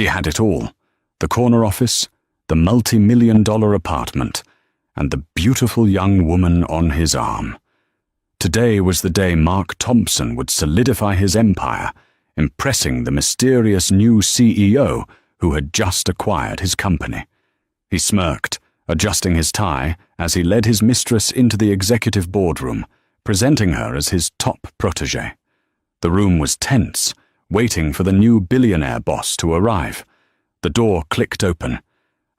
He had it all: the corner office, the multi-million-dollar apartment, and the beautiful young woman on his arm. Today was the day Mark Thompson would solidify his empire, impressing the mysterious new CEO who had just acquired his company. He smirked, adjusting his tie as he led his mistress into the executive boardroom, presenting her as his top protégé. The room was tense, waiting for the new billionaire boss to arrive. The door clicked open,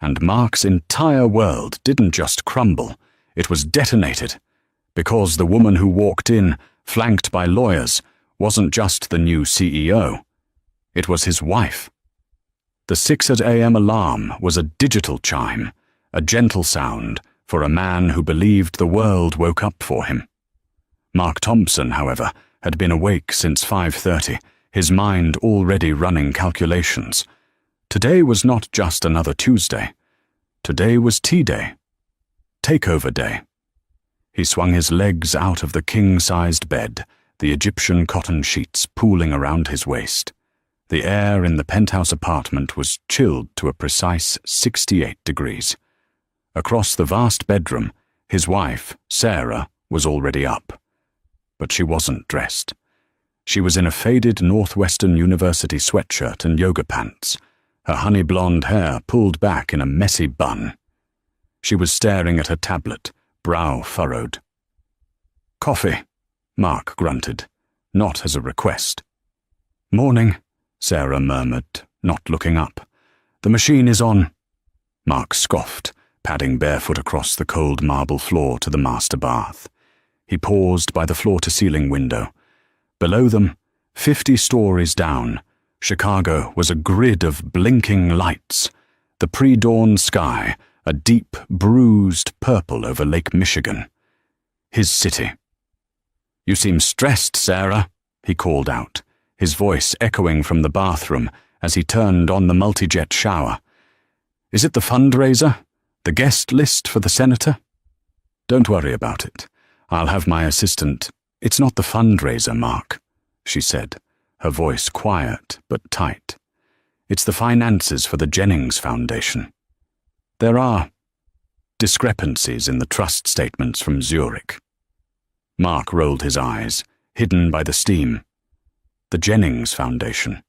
and Mark's entire world didn't just crumble, it was detonated, because the woman who walked in, flanked by lawyers, wasn't just the new CEO. It was his wife. The 6 a.m. alarm was a digital chime, a gentle sound for a man who believed the world woke up for him. Mark Thompson, however, had been awake since 5:30, his mind already running calculations. Today was not just another Tuesday. Today was tea day. Takeover day. He swung his legs out of the king-sized bed, the Egyptian cotton sheets pooling around his waist. The air in the penthouse apartment was chilled to a precise 68 degrees. Across the vast bedroom, his wife, Sarah, was already up. But she wasn't dressed. She was in a faded Northwestern University sweatshirt and yoga pants, her honey blonde hair pulled back in a messy bun. She was staring at her tablet, brow furrowed. "Coffee," Mark grunted, not as a request. "Morning," Sarah murmured, not looking up. "The machine is on." Mark scoffed, padding barefoot across the cold marble floor to the master bath. He paused by the floor-to-ceiling window. Below them, 50 stories down, Chicago was a grid of blinking lights, the pre-dawn sky a deep, bruised purple over Lake Michigan. His city. "You seem stressed, Sarah," he called out, his voice echoing from the bathroom as he turned on the multi-jet shower. "Is it the fundraiser? The guest list for the senator?" "Don't worry about it. I'll have my assistant—" "It's not the fundraiser, Mark," she said, her voice quiet but tight. "It's the finances for the Jennings Foundation. There are discrepancies in the trust statements from Zurich." Mark rolled his eyes, hidden by the steam. The Jennings Foundation.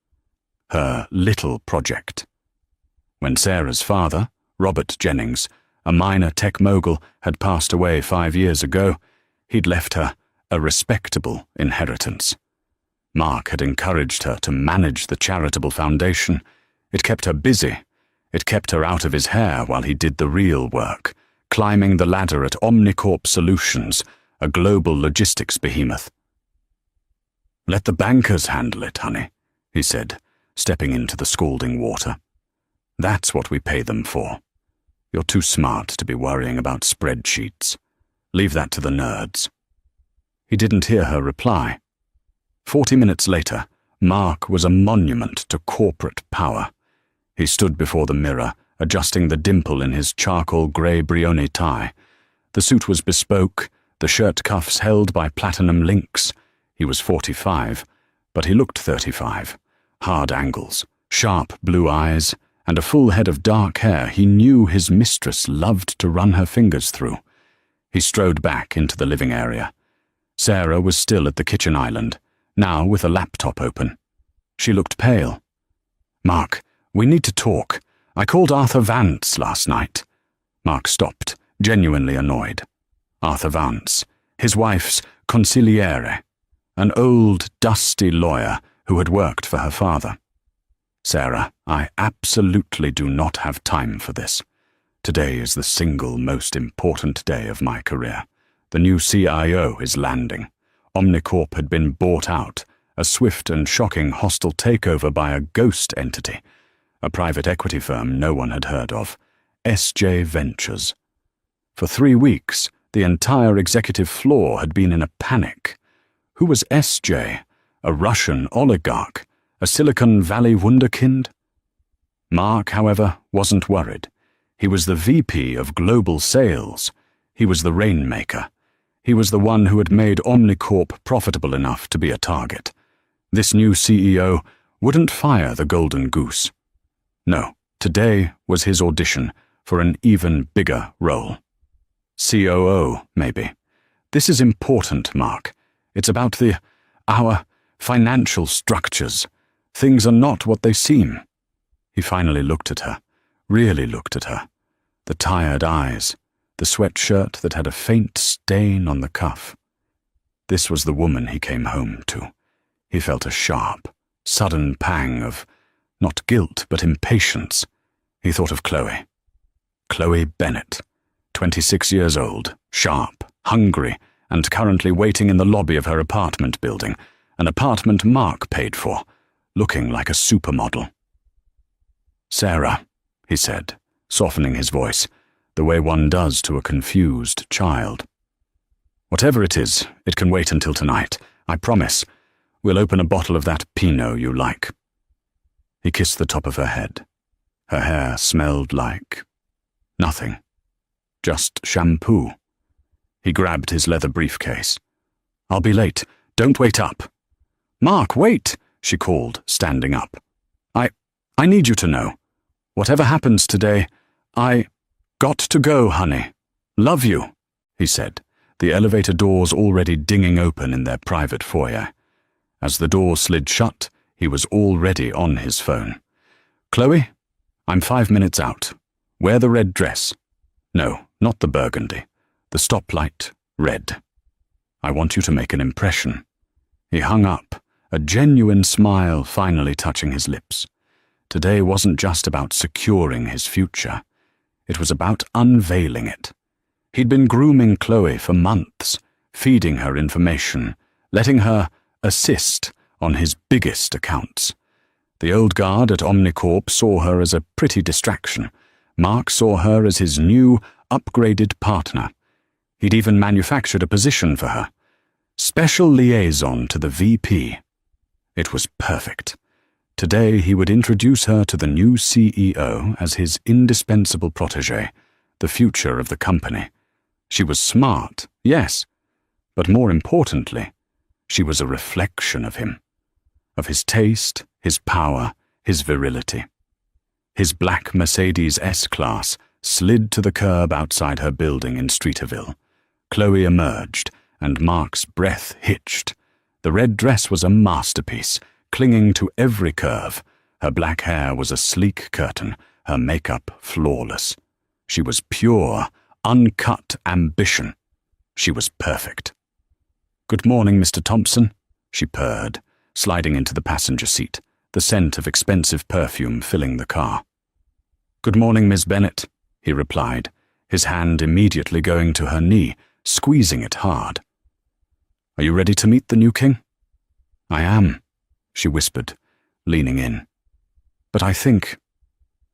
Her little project. When Sarah's father, Robert Jennings, a minor tech mogul, had passed away 5 years ago, he'd left her a respectable inheritance. Mark had encouraged her to manage the charitable foundation. It kept her busy. It kept her out of his hair while he did the real work, climbing the ladder at Omnicorp Solutions, a global logistics behemoth. "Let the bankers handle it, honey," he said, stepping into the scalding water. "That's what we pay them for. You're too smart to be worrying about spreadsheets. Leave that to the nerds." He didn't hear her reply. 40 minutes later, Mark was a monument to corporate power. He stood before the mirror, adjusting the dimple in his charcoal grey Brioni tie. The suit was bespoke, the shirt cuffs held by platinum links. He was 45, but he looked 35. Hard angles, sharp blue eyes, and a full head of dark hair he knew his mistress loved to run her fingers through. He strode back into the living area. Sarah was still at the kitchen island, now with a laptop open. She looked pale. "Mark, we need to talk. I called Arthur Vance last night." Mark stopped, genuinely annoyed. Arthur Vance, his wife's consigliere, an old, dusty lawyer who had worked for her father. "Sarah, I absolutely do not have time for this. Today is the single most important day of my career. The new CIO is landing. Omnicorp had been bought out, a swift and shocking hostile takeover by a ghost entity, a private equity firm no one had heard of, SJ Ventures. For 3 weeks, the entire executive floor had been in a panic. Who was SJ? A Russian oligarch? A Silicon Valley wunderkind? Mark, however, wasn't worried. He was the VP of Global Sales. He was the rainmaker. He was the one who had made Omnicorp profitable enough to be a target. This new CEO wouldn't fire the golden goose. No, today was his audition for an even bigger role. COO, maybe. This is important, Mark. It's about our financial structures. Things are not what they seem. He finally looked at her, really looked at her. The tired eyes, the sweatshirt that had a faint stain on the cuff. This was the woman he came home to. He felt a sharp, sudden pang of, not guilt, but impatience. He thought of Chloe. Chloe Bennett, 26 years old, sharp, hungry, and currently waiting in the lobby of her apartment building, an apartment Mark paid for, looking like a supermodel. Sarah, he said, softening his voice, the way one does to a confused child. Whatever it is, it can wait until tonight. I promise. We'll open a bottle of that Pinot you like. He kissed the top of her head. Her hair smelled like nothing. Just shampoo. He grabbed his leather briefcase. I'll be late. Don't wait up. Mark, wait, she called, standing up. I need you to know. Whatever happens today, I got to go, honey. Love you, he said, the elevator doors already dinging open in their private foyer. As the door slid shut, he was already on his phone. Chloe, I'm 5 minutes out. Wear the red dress. No, not the burgundy. The stoplight, red. I want you to make an impression. He hung up, a genuine smile finally touching his lips. Today wasn't just about securing his future. It was about unveiling it. He'd been grooming Chloe for months, feeding her information, letting her assist on his biggest accounts. The old guard at Omnicorp saw her as a pretty distraction. Mark saw her as his new, upgraded partner. He'd even manufactured a position for her. Special liaison to the VP. It was perfect. Today he would introduce her to the new CEO as his indispensable protégé, the future of the company. She was smart, yes, but more importantly, she was a reflection of him, of his taste, his power, his virility. His black Mercedes S-Class slid to the curb outside her building in Streeterville. Chloe emerged, and Mark's breath hitched. The red dress was a masterpiece, clinging to every curve. Her black hair was a sleek curtain, her makeup flawless. She was pure, uncut ambition. She was perfect. Good morning, Mr. Thompson, she purred, sliding into the passenger seat, the scent of expensive perfume filling the car. Good morning, Miss Bennett, he replied, his hand immediately going to her knee, squeezing it hard. Are you ready to meet the new king? I am, she whispered, leaning in. But I think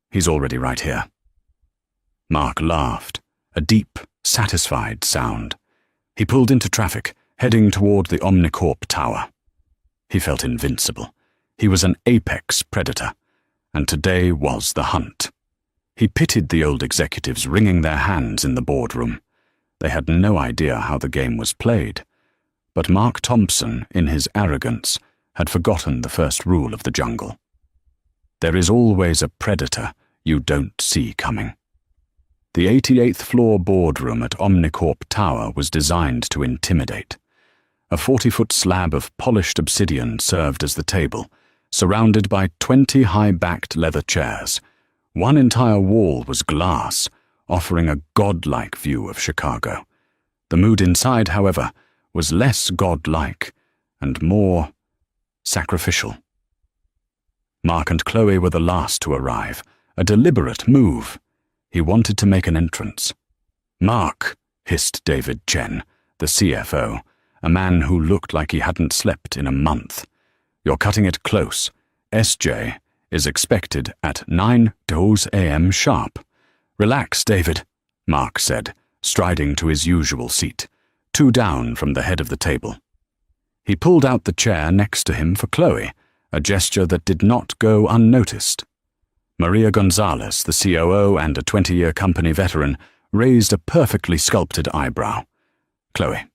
he's already right here. Mark laughed, a deep, satisfied sound. He pulled into traffic, heading toward the Omnicorp Tower. He felt invincible. He was an apex predator, and today was the hunt. He pitied the old executives wringing their hands in the boardroom. They had no idea how the game was played. But Mark Thompson, in his arrogance, had forgotten the first rule of the jungle. There is always a predator you don't see coming. The 88th floor boardroom at Omnicorp Tower was designed to intimidate. A 40-foot slab of polished obsidian served as the table, surrounded by 20 high-backed leather chairs. One entire wall was glass, offering a godlike view of Chicago. The mood inside, however, was less godlike and more sacrificial. Mark and Chloe were the last to arrive, a deliberate move. He wanted to make an entrance. Mark, hissed David Chen, the CFO, a man who looked like he hadn't slept in a month. You're cutting it close. SJ is expected at 9:00 a.m. sharp. Relax, David, Mark said, striding to his usual seat, 2 down from the head of the table. He pulled out the chair next to him for Chloe, a gesture that did not go unnoticed. Maria Gonzalez, the COO and a 20-year company veteran, raised a perfectly sculpted eyebrow. Chloe,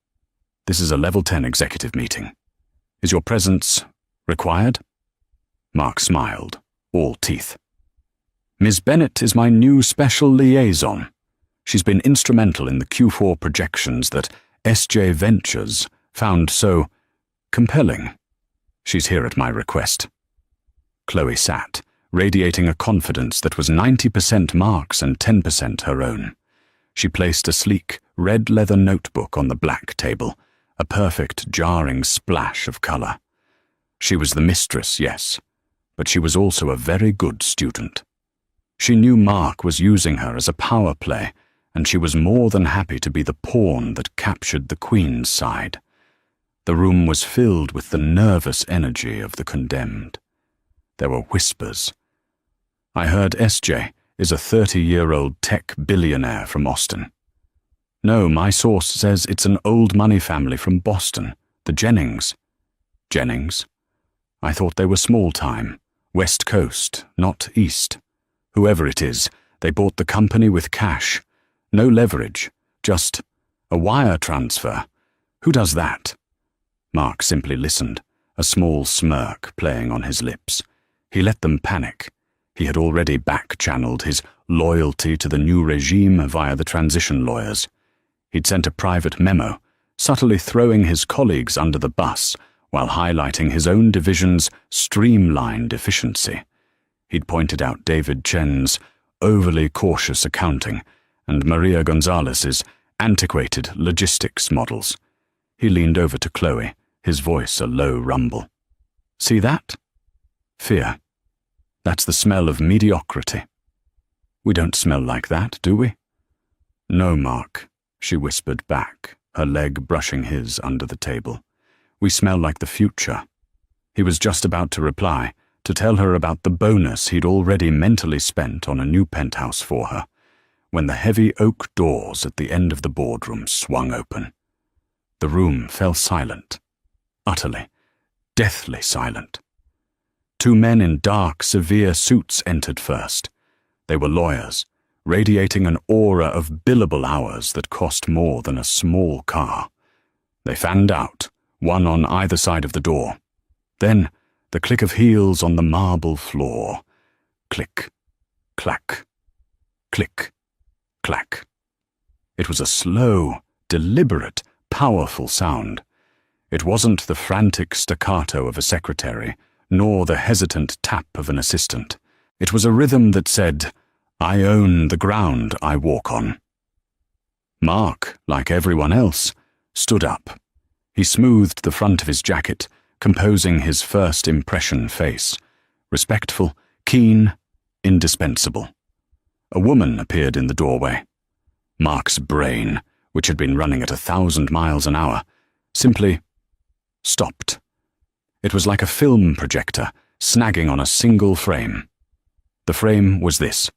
this is a level 10 executive meeting. Is your presence required? Mark smiled, all teeth. Ms. Bennett is my new special liaison. She's been instrumental in the Q4 projections that SJ Ventures found so compelling. She's here at my request." Chloe sat, radiating a confidence that was 90% Mark's and 10% her own. She placed a sleek, red leather notebook on the black table, a perfect, jarring splash of colour. She was the mistress, yes, but she was also a very good student. She knew Mark was using her as a power play, and she was more than happy to be the pawn that captured the Queen's side. The room was filled with the nervous energy of the condemned. There were whispers. "I heard SJ is a 30-year-old tech billionaire from Austin." "No, my source says it's an old money family from Boston, the Jennings." "Jennings? I thought they were small-time, West Coast, not East. Whoever it is, they bought the company with cash. No leverage, just a wire transfer. Who does that?" Mark simply listened, a small smirk playing on his lips. He let them panic. He had already back-channeled his loyalty to the new regime via the transition lawyers. He'd sent a private memo, subtly throwing his colleagues under the bus while highlighting his own division's streamlined efficiency. He'd pointed out David Chen's overly cautious accounting and Maria Gonzalez's antiquated logistics models. He leaned over to Chloe, his voice a low rumble. "See that? Fear. That's the smell of mediocrity. We don't smell like that, do we?" "No, Mark," she whispered back, her leg brushing his under the table. "We smell like the future." He was just about to reply, to tell her about the bonus he'd already mentally spent on a new penthouse for her, when the heavy oak doors at the end of the boardroom swung open. The room fell silent, utterly, deathly silent. Two men in dark, severe suits entered first. They were lawyers, radiating an aura of billable hours that cost more than a small car. They fanned out, one on either side of the door. Then, the click of heels on the marble floor. Click, clack, click, clack. It was a slow, deliberate, powerful sound. It wasn't the frantic staccato of a secretary, nor the hesitant tap of an assistant. It was a rhythm that said, "I own the ground I walk on." Mark, like everyone else, stood up. He smoothed the front of his jacket, composing his first impression face. Respectful, keen, indispensable. A woman appeared in the doorway. Mark's brain, which had been running at 1,000 miles an hour, simply stopped. It was like a film projector snagging on a single frame. The frame was this: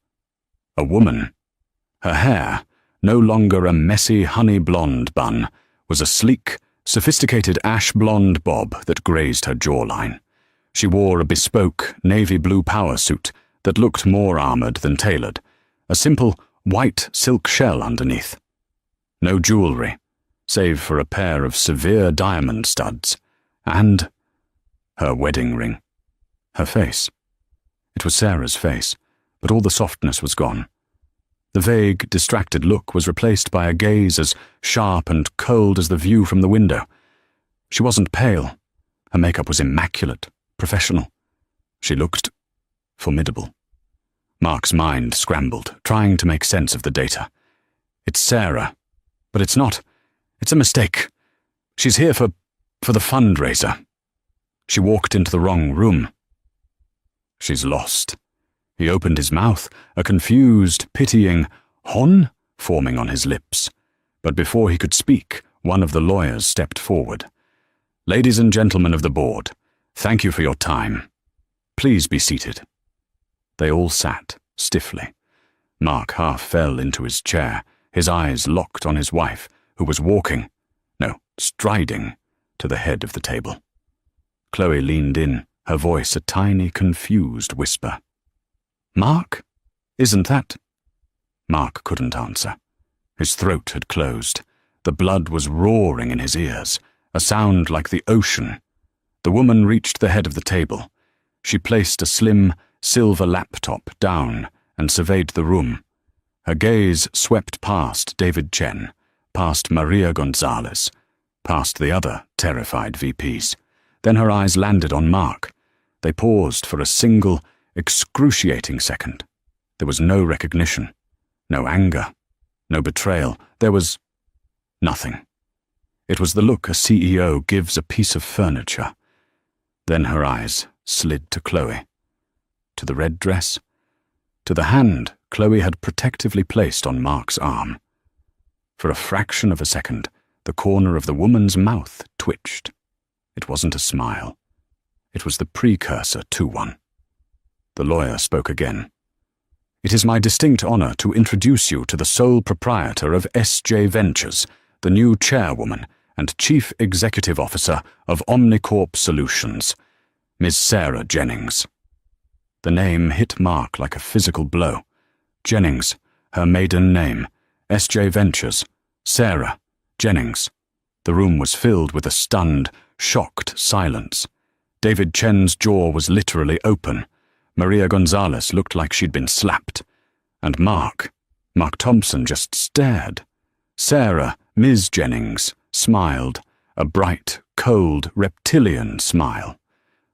a woman. Her hair, no longer a messy honey blonde bun, was a sleek, sophisticated ash blonde bob that grazed her jawline. She wore a bespoke navy blue power suit that looked more armoured than tailored, a simple white silk shell underneath. No jewellery, save for a pair of severe diamond studs, and her wedding ring. Her face. It was Sarah's face, but all the softness was gone. The vague, distracted look was replaced by a gaze as sharp and cold as the view from the window. She wasn't pale. Her makeup was immaculate, professional. She looked formidable. Mark's mind scrambled, trying to make sense of the data. It's Sarah, but it's not. It's a mistake. She's here for the fundraiser. She walked into the wrong room. She's lost. He opened his mouth, a confused, pitying "hon" forming on his lips. But before he could speak, one of the lawyers stepped forward. "Ladies and gentlemen of the board, thank you for your time. Please be seated." They all sat, stiffly. Mark half fell into his chair, his eyes locked on his wife, who was walking, no, striding, to the head of the table. Chloe leaned in, her voice a tiny, confused whisper. "Mark? Isn't that—" Mark couldn't answer. His throat had closed. The blood was roaring in his ears, a sound like the ocean. The woman reached the head of the table. She placed a slim, silver laptop down and surveyed the room. Her gaze swept past David Chen, past Maria Gonzalez, past the other terrified VPs. Then her eyes landed on Mark. They paused for a single, excruciating second. There was no recognition, no anger, no betrayal. There was nothing. It was the look a CEO gives a piece of furniture. Then her eyes slid to Chloe, to the red dress, to the hand Chloe had protectively placed on Mark's arm. For a fraction of a second, the corner of the woman's mouth twitched. It wasn't a smile. It was the precursor to one. The lawyer spoke again. "It is my distinct honor to introduce you to the sole proprietor of SJ Ventures, the new chairwoman and chief executive officer of Omnicorp Solutions, Ms. Sarah Jennings." The name hit Mark like a physical blow. Jennings, her maiden name, SJ Ventures, Sarah Jennings. The room was filled with a stunned, shocked silence. David Chen's jaw was literally open. Maria Gonzalez looked like she'd been slapped. And Mark Thompson just stared. Sarah, Ms. Jennings, smiled, a bright, cold, reptilian smile.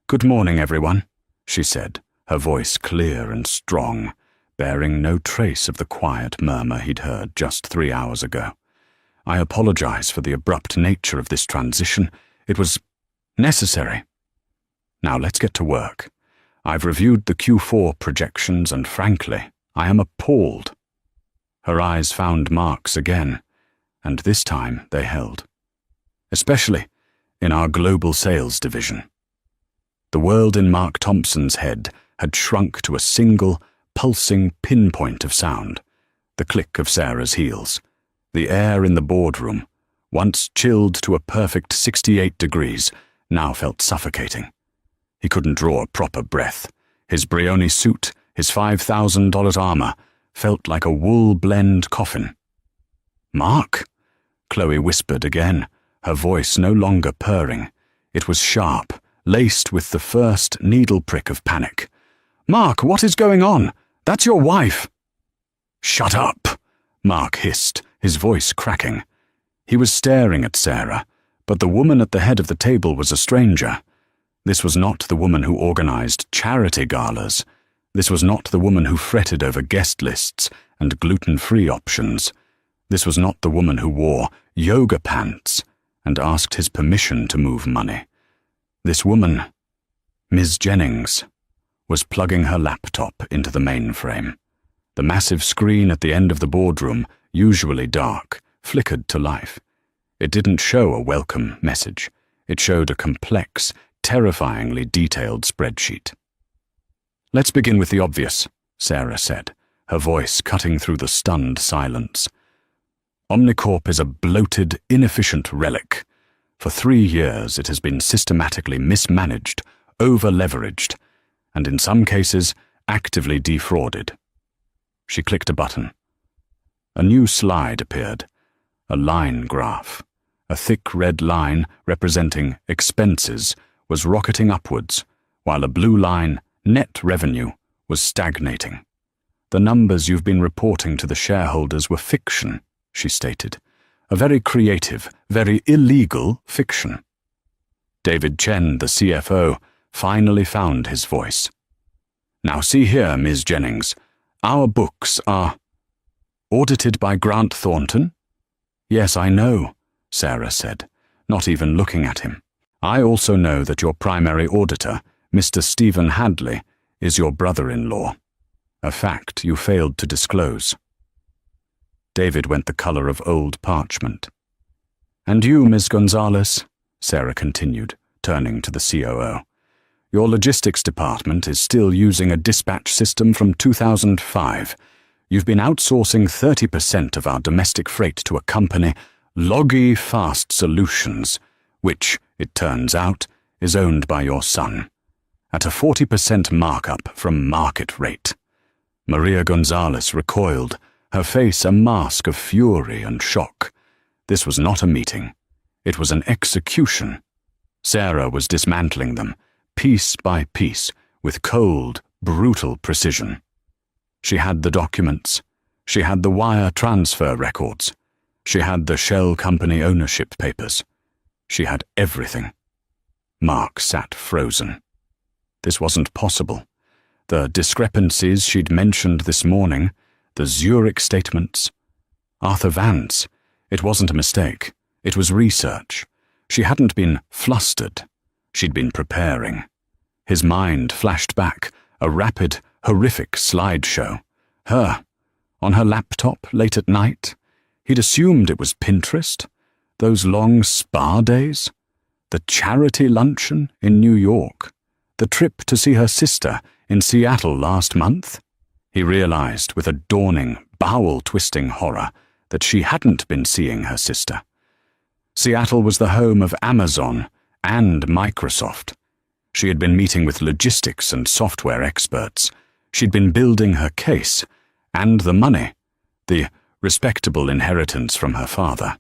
"Good morning, everyone," she said, her voice clear and strong, bearing no trace of the quiet murmur he'd heard just 3 hours ago. "I apologize for the abrupt nature of this transition. It was necessary. Now let's get to work. I've reviewed the Q4 projections and frankly, I am appalled." Her eyes found Mark's again, and this time they held. "Especially in our global sales division." The world in Mark Thompson's head had shrunk to a single, pulsing pinpoint of sound, the click of Sarah's heels. The air in the boardroom, once chilled to a perfect 68 degrees, now felt suffocating. He couldn't draw a proper breath. His Brioni suit, his $5,000 armor, felt like a wool-blend coffin. "Mark?" Chloe whispered again, her voice no longer purring. It was sharp, laced with the first needle prick of panic. "Mark, what is going on? That's your wife." "Shut up," Mark hissed, his voice cracking. He was staring at Sarah, but the woman at the head of the table was a stranger. This was not the woman who organized charity galas. This was not the woman who fretted over guest lists and gluten-free options. This was not the woman who wore yoga pants and asked his permission to move money. This woman, Ms. Jennings, was plugging her laptop into the mainframe. The massive screen at the end of the boardroom, usually dark, flickered to life. It didn't show a welcome message. It showed a complex, terrifyingly detailed spreadsheet. "Let's begin with the obvious," Sarah said, her voice cutting through the stunned silence. "Omnicorp is a bloated, inefficient relic. For 3 years it has been systematically mismanaged, over-leveraged, and in some cases, actively defrauded." She clicked a button. A new slide appeared, a line graph. A thick red line representing expenses was rocketing upwards, while a blue line, net revenue, was stagnating. "The numbers you've been reporting to the shareholders were fiction," she stated. "A very creative, very illegal fiction." David Chen, the CFO, finally found his voice. "Now see here, Ms. Jennings, our books are—" "Audited by Grant Thornton?" "Yes, I know," Sarah said, not even looking at him. "I also know that your primary auditor, Mr. Stephen Hadley, is your brother-in-law. A fact you failed to disclose." David went the color of old parchment. "And you, Ms. Gonzalez," Sarah continued, turning to the COO. "Your logistics department is still using a dispatch system from 2005. You've been outsourcing 30% of our domestic freight to a company, Loggy Fast Solutions, which, it turns out, is owned by your son, at a 40% markup from market rate." Maria Gonzalez recoiled, her face a mask of fury and shock. This was not a meeting. It was an execution. Sarah was dismantling them, piece by piece, with cold, brutal precision. She had the documents. She had the wire transfer records. She had the shell company ownership papers. She had everything. Mark sat frozen. This wasn't possible. The discrepancies she'd mentioned this morning, the Zurich statements. Arthur Vance. It wasn't a mistake. It was research. She hadn't been flustered. She'd been preparing. His mind flashed back, a rapid, horrific slideshow. Her, on her laptop late at night. He'd assumed it was Pinterest. Those long spa days. The charity luncheon in New York. The trip to see her sister in Seattle last month. He realized with a dawning, bowel-twisting horror that she hadn't been seeing her sister. Seattle was the home of Amazon and Microsoft. She had been meeting with logistics and software experts. She'd been building her case, and the money, the respectable inheritance from her father.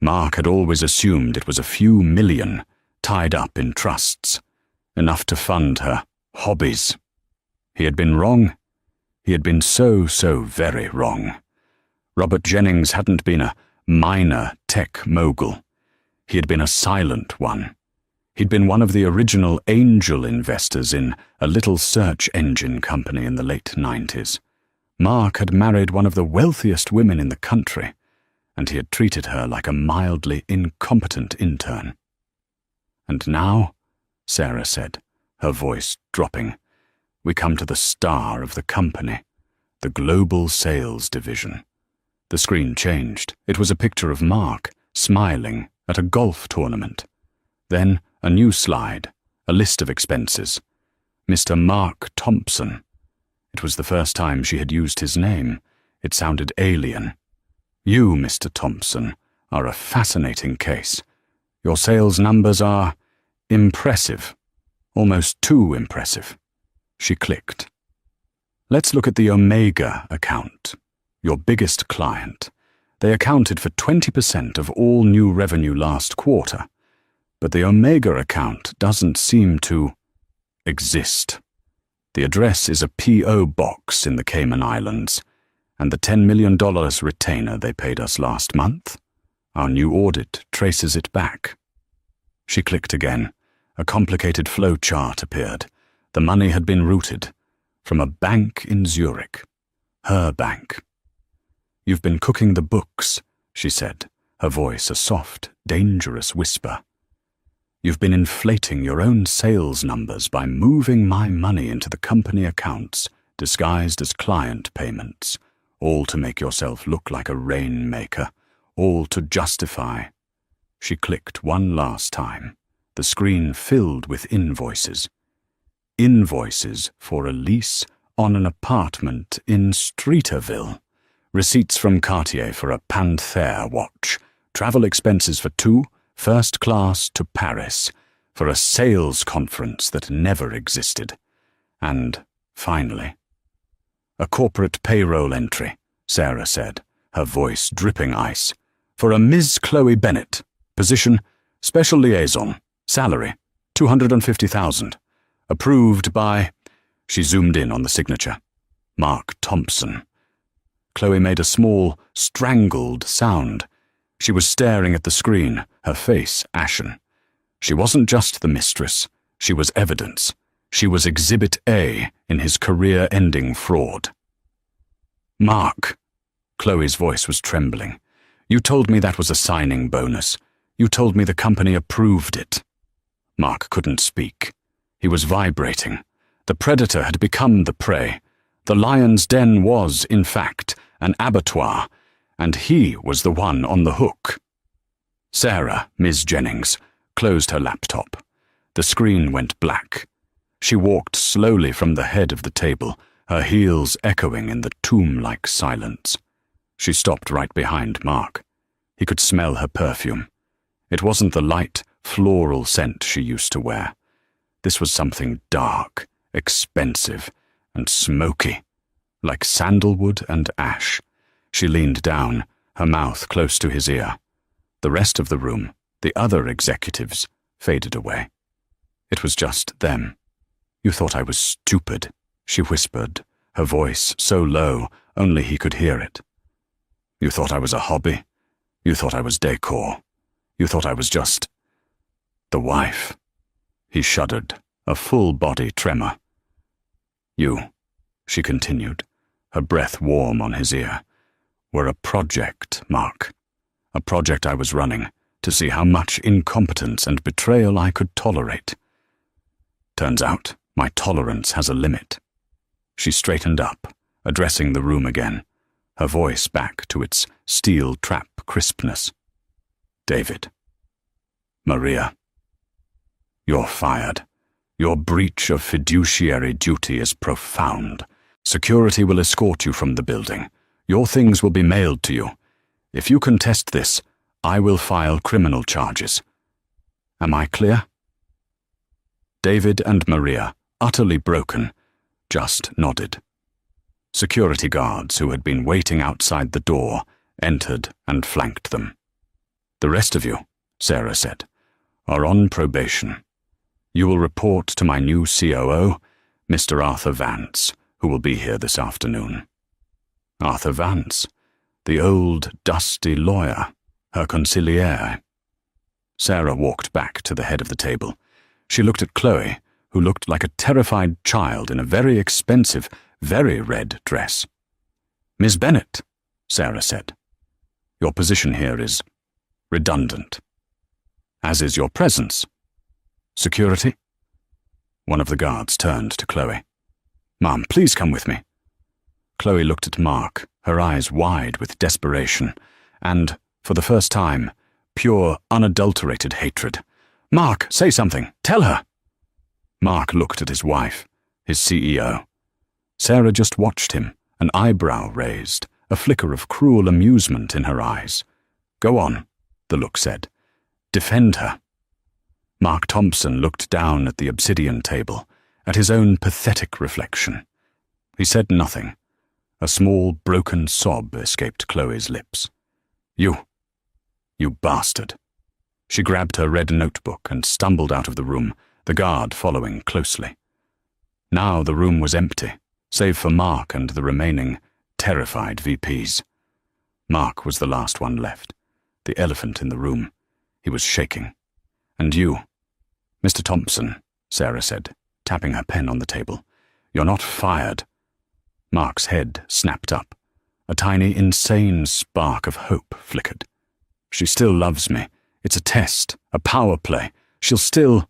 Mark had always assumed it was a few million tied up in trusts, enough to fund her hobbies. He had been wrong. He had been so very wrong. Robert Jennings hadn't been a minor tech mogul. He had been a silent one. He'd been one of the original angel investors in a little search engine company in the late 90s. Mark had married one of the wealthiest women in the country, and he had treated her like a mildly incompetent intern. And now, Sarah said, her voice dropping, we come to the star of the company, the global sales division. The screen changed. It was a picture of Mark, smiling, at a golf tournament. Then a new slide, a list of expenses. Mr. Mark Thompson. It was the first time she had used his name. It sounded alien. You, Mr. Thompson, are a fascinating case. Your sales numbers are impressive, almost too impressive. She clicked. Let's look at the Omega account, your biggest client. They accounted for 20% of all new revenue last quarter, but the Omega account doesn't seem to exist. The address is a P.O. box in the Cayman Islands, and the $10 million retainer they paid us last month, our new audit traces it back. She clicked again. A complicated flow chart appeared. The money had been routed from a bank in Zurich. Her bank. You've been cooking the books, she said, her voice a soft, dangerous whisper. You've been inflating your own sales numbers by moving my money into the company accounts, disguised as client payments, all to make yourself look like a rainmaker, all to justify. She clicked one last time. The screen filled with invoices. Invoices for a lease on an apartment in Streeterville. Receipts from Cartier for a Panther watch. Travel expenses for 2, first class to Paris, for a sales conference that never existed. And, finally, a corporate payroll entry, Sarah said, her voice dripping ice, for a Ms. Chloe Bennett, position, special liaison, salary, $250,000, approved by, she zoomed in on the signature, Mark Thompson. Chloe made a small, strangled sound. She was staring at the screen, her face ashen. She wasn't just the mistress. She was evidence. She was Exhibit A in his career-ending fraud. Mark, Chloe's voice was trembling. You told me that was a signing bonus. You told me the company approved it. Mark couldn't speak. He was vibrating. The predator had become the prey. The lion's den was, in fact, an abattoir, and he was the one on the hook. Sarah, Ms. Jennings, closed her laptop. The screen went black. She walked slowly from the head of the table, her heels echoing in the tomb-like silence. She stopped right behind Mark. He could smell her perfume. It wasn't the light, floral scent she used to wear. This was something dark, expensive, and smoky, like sandalwood and ash. She leaned down, her mouth close to his ear. The rest of the room, the other executives, faded away. It was just them. You thought I was stupid, she whispered, her voice so low only he could hear it. "You thought I was a hobby? You thought I was decor? You thought I was just the wife?" He shuddered, a full-body tremor. "You," she continued, her breath warm on his ear, "were a project, Mark. A project I was running to see how much incompetence and betrayal I could tolerate. Turns out my tolerance has a limit." She straightened up, addressing the room again, her voice back to its steel trap crispness. "David. Maria. You're fired. Your breach of fiduciary duty is profound. Security will escort you from the building. Your things will be mailed to you. If you contest this, I will file criminal charges. Am I clear?" David and Maria, utterly broken, just nodded. Security guards who had been waiting outside the door entered and flanked them. "The rest of you," Sarah said, "are on probation. You will report to my new COO, Mr. Arthur Vance, who will be here this afternoon." Arthur Vance, the old, dusty lawyer, her consigliere. Sarah walked back to the head of the table. She looked at Chloe, who looked like a terrified child in a very expensive, very red dress. "Miss Bennet," Sarah said, "your position here is redundant, as is your presence. Security?" One of the guards turned to Chloe. "Ma'am, please come with me." Chloe looked at Mark, her eyes wide with desperation, and, for the first time, pure, unadulterated hatred. "Mark, say something. Tell her." Mark looked at his wife, his CEO. Sarah just watched him, an eyebrow raised, a flicker of cruel amusement in her eyes. "Go on," the look said. "Defend her." Mark Thompson looked down at the obsidian table, at his own pathetic reflection. He said nothing. A small, broken sob escaped Chloe's lips. You bastard." She grabbed her red notebook and stumbled out of the room, the guard following closely. Now the room was empty, save for Mark and the remaining, terrified VPs. Mark was the last one left, the elephant in the room. He was shaking. "And you, Mr. Thompson," Sarah said, tapping her pen on the table, "you're not fired." Mark's head snapped up. A tiny, insane spark of hope flickered. "She still loves me. It's a test, a power play. She'll still—"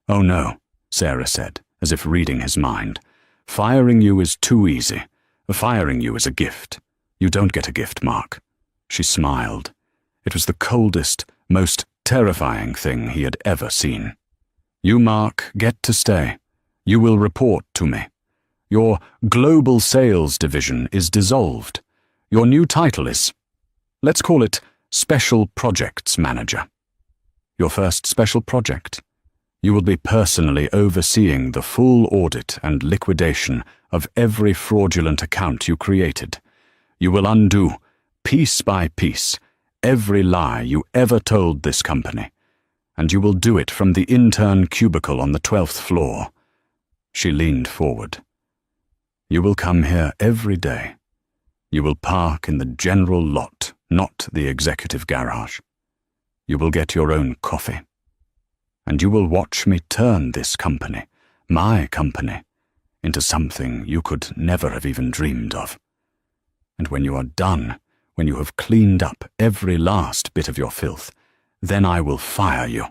"Oh no," Sarah said, as if reading his mind. "Firing you is too easy. Firing you is a gift. You don't get a gift, Mark." She smiled. It was the coldest, most terrifying thing he had ever seen. "You, Mark, get to stay. You will report to me. Your global sales division is dissolved. Your new title is, let's call it Special Projects Manager. Your first special project. You will be personally overseeing the full audit and liquidation of every fraudulent account you created. You will undo, piece by piece, every lie you ever told this company, and you will do it from the intern cubicle on the 12th floor." She leaned forward. "You will come here every day. You will park in the general lot, not the executive garage. You will get your own coffee. And you will watch me turn this company, my company, into something you could never have even dreamed of. And when you are done, when you have cleaned up every last bit of your filth, then I will fire you."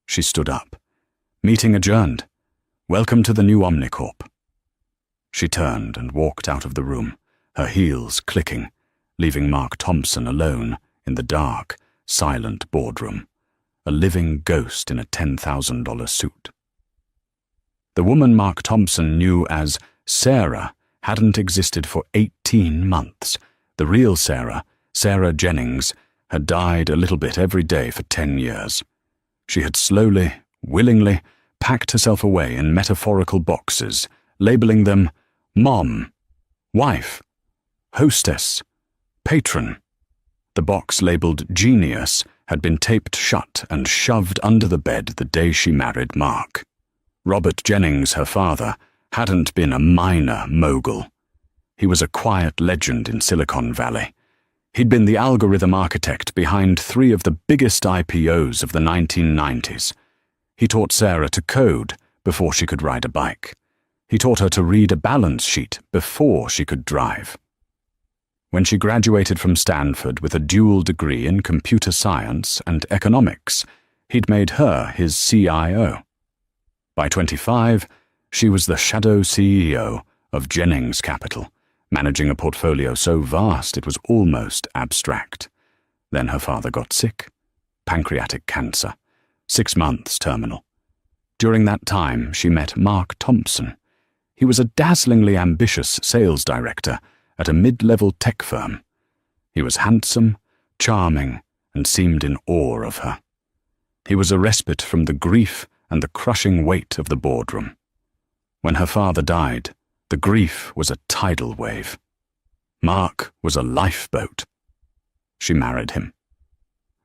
She stood up. "Meeting adjourned. Welcome to the new Omnicorp." She turned and walked out of the room, her heels clicking, leaving Mark Thompson alone in the dark, silent boardroom, a living ghost in a $10,000 suit. The woman Mark Thompson knew as Sarah hadn't existed for 18 months. The real Sarah, Sarah Jennings, had died a little bit every day for 10 years. She had slowly, willingly, packed herself away in metaphorical boxes, labeling them Mom, Wife, Hostess, Patron. The box labeled Genius had been taped shut and shoved under the bed the day she married Mark. Robert Jennings, her father, hadn't been a minor mogul. He was a quiet legend in Silicon Valley. He'd been the algorithm architect behind 3 of the biggest IPOs of the 1990s. He taught Sarah to code before she could ride a bike. He taught her to read a balance sheet before she could drive. When she graduated from Stanford with a dual degree in computer science and economics, he'd made her his CIO. By 25, she was the shadow CEO of Jennings Capital, managing a portfolio so vast it was almost abstract. Then her father got sick. Pancreatic cancer. 6 months terminal. During that time, she met Mark Thompson. He was a dazzlingly ambitious sales director at a mid-level tech firm. He was handsome, charming, and seemed in awe of her. He was a respite from the grief and the crushing weight of the boardroom. When her father died, the grief was a tidal wave. Mark was a lifeboat. She married him.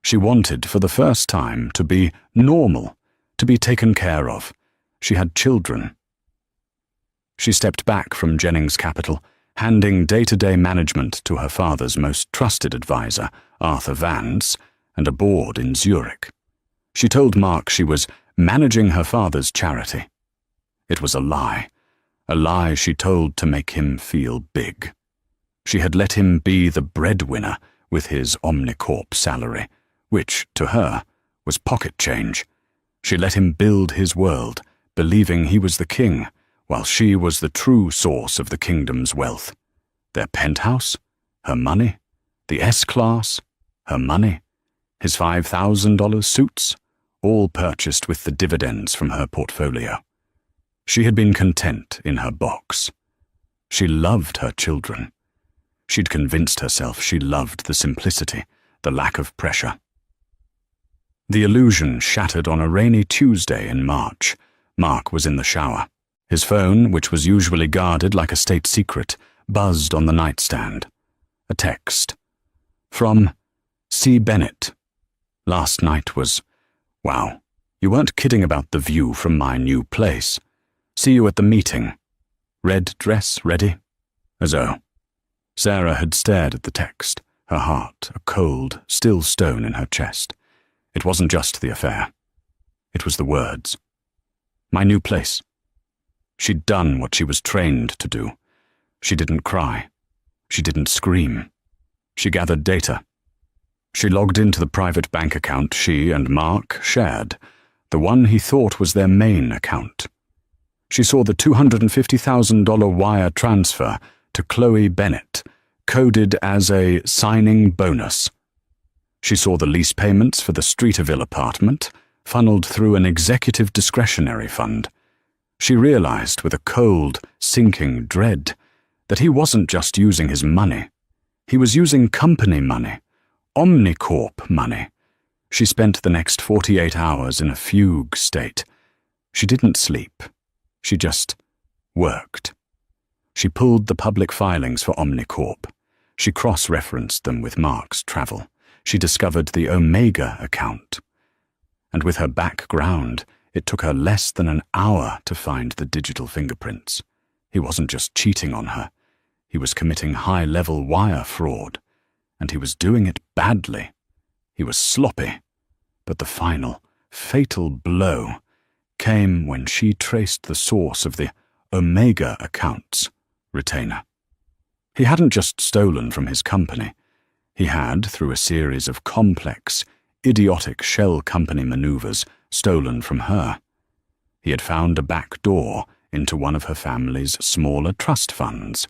She wanted, for the first time, to be normal, to be taken care of. She had children. She stepped back from Jennings Capital, handing day-to-day management to her father's most trusted advisor, Arthur Vance, and a board in Zurich. She told Mark she was managing her father's charity. It was a lie she told to make him feel big. She had let him be the breadwinner with his Omnicorp salary, which, to her, was pocket change. She let him build his world, believing he was the king, while she was the true source of the kingdom's wealth. Their penthouse, her money. The S-Class, her money. His $5,000 suits, all purchased with the dividends from her portfolio. She had been content in her box. She loved her children. She'd convinced herself she loved the simplicity, the lack of pressure. The illusion shattered on a rainy Tuesday in March. Mark was in the shower. His phone, which was usually guarded like a state secret, buzzed on the nightstand. A text. From C. Bennett. Last night was, wow, you weren't kidding about the view from my new place. See you at the meeting. Red dress ready? As oh. Sarah had stared at the text, her heart a cold, still stone in her chest. It wasn't just the affair. It was the words. My new place. She'd done what she was trained to do. She didn't cry. She didn't scream. She gathered data. She logged into the private bank account she and Mark shared, the one he thought was their main account. She saw the $250,000 wire transfer to Chloe Bennett, coded as a signing bonus. She saw the lease payments for the Streeterville apartment, funneled through an executive discretionary fund. She realized with a cold, sinking dread that he wasn't just using his money. He was using company money, Omnicorp money. She spent the next 48 hours in a fugue state. She didn't sleep. She just worked. She pulled the public filings for Omnicorp. She cross-referenced them with Mark's travel. She discovered the Omega account. And with her background, it took her less than an hour to find the digital fingerprints. He wasn't just cheating on her. He was committing high-level wire fraud. And he was doing it badly. He was sloppy. But the final, fatal blow came when she traced the source of the Omega account's retainer. He hadn't just stolen from his company. He had, through a series of complex, idiotic shell company maneuvers, stolen from her. He had found a back door into one of her family's smaller trust funds,